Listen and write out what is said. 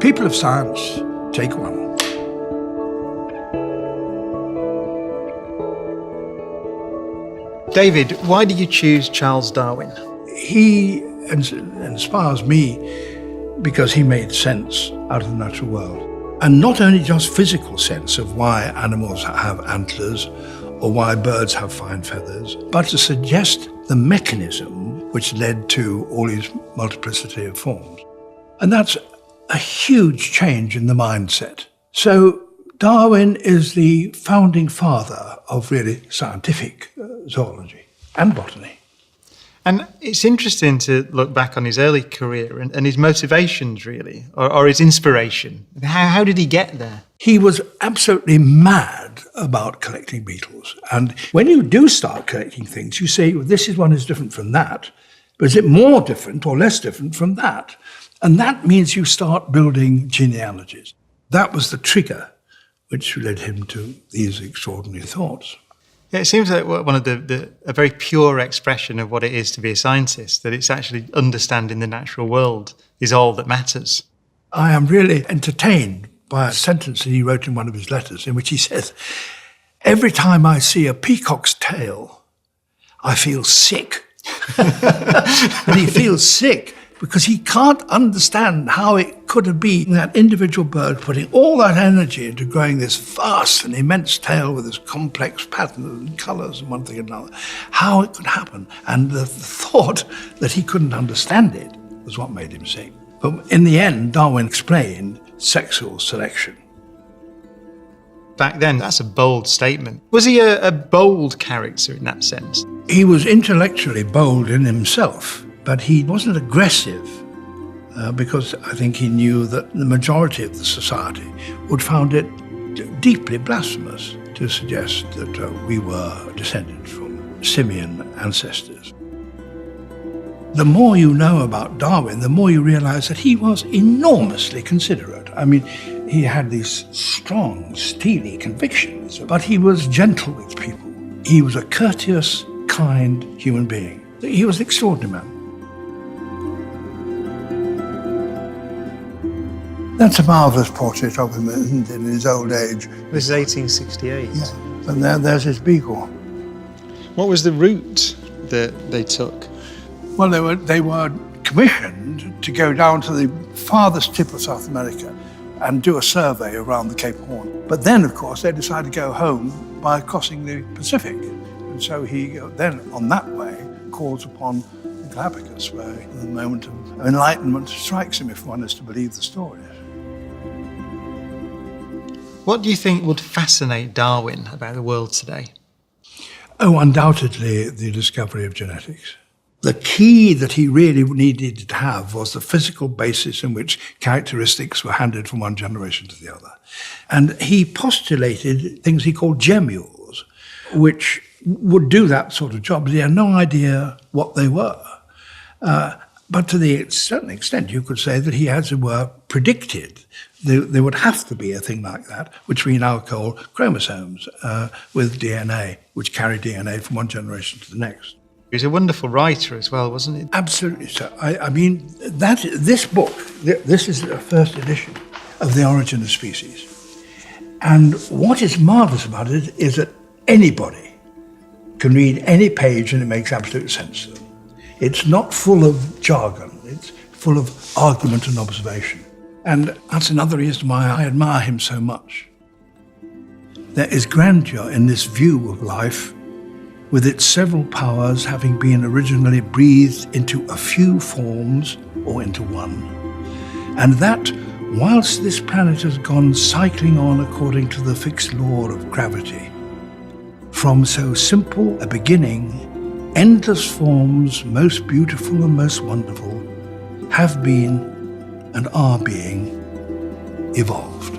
People of science, take one. David, why did you choose Charles Darwin? He inspires me because he made sense out of the natural world. And not only just physical sense of why animals have antlers or why birds have fine feathers, but to suggest the mechanism which led to all these multiplicity of forms. And that's a huge change in the mindset. So Darwin is the founding father of really scientific zoology and botany. And it's interesting to look back on his early career and his motivations, really, or his inspiration. How did he get there? He was absolutely mad about collecting beetles. And when you do start collecting things, you say, well, this one is different from that. But is it more different or less different from that? And that means you start building genealogies. That was the trigger which led him to these extraordinary thoughts. Yeah, it seems like one of a very pure expression of what it is to be a scientist, that it's actually understanding the natural world is all that matters. I am really entertained by a sentence that he wrote in one of his letters in which he says, every time I see a peacock's tail, I feel sick. And he feels sick because he can't understand how it could have been that individual bird putting all that energy into growing this vast and immense tail with this complex patterns and colours and one thing and another, how it could happen. And the thought that he couldn't understand it was what made him sick. But in the end, Darwin explained sexual selection. Back then, that's a bold statement. Was he a bold character in that sense? He was intellectually bold in himself, but he wasn't aggressive because I think he knew that the majority of the society would find it deeply blasphemous to suggest that we were descended from simian ancestors. The more you know about Darwin, the more you realize that he was enormously considerate. I mean, he had these strong, steely convictions, but he was gentle with people. He was a courteous, kind human being. He was an extraordinary man. That's a marvellous portrait of him, isn't it, in his old age. This is 1868. Yeah, and there's his beagle. What was the route that they took? Well, they were commissioned to go down to the farthest tip of South America and do a survey around the Cape Horn. But then, of course, they decided to go home by crossing the Pacific. And so he then, on that way, calls upon the Galapagos, where the moment of enlightenment strikes him, if one is to believe the stories. What do you think would fascinate Darwin about the world today? Oh, undoubtedly the discovery of genetics. The key that he really needed to have was the physical basis in which characteristics were handed from one generation to the other. And he postulated things he called gemmules, which would do that sort of job, but he had no idea what they were. But to a certain extent, you could say that he, as it were, predicted there would have to be a thing like that, which we now call chromosomes, with DNA, which carry DNA from one generation to the next. He was a wonderful writer as well, wasn't he? Absolutely so. I mean, this book, this is the first edition of The Origin of Species. And what is marvellous about it is that anybody can read any page and it makes absolute sense to them. It's not full of jargon, it's full of argument and observation. And that's another reason why I admire him so much. There is grandeur in this view of life, with its several powers having been originally breathed into a few forms or into one. And that, whilst this planet has gone cycling on according to the fixed law of gravity, from so simple a beginning, endless forms, most beautiful and most wonderful, have been and are being evolved.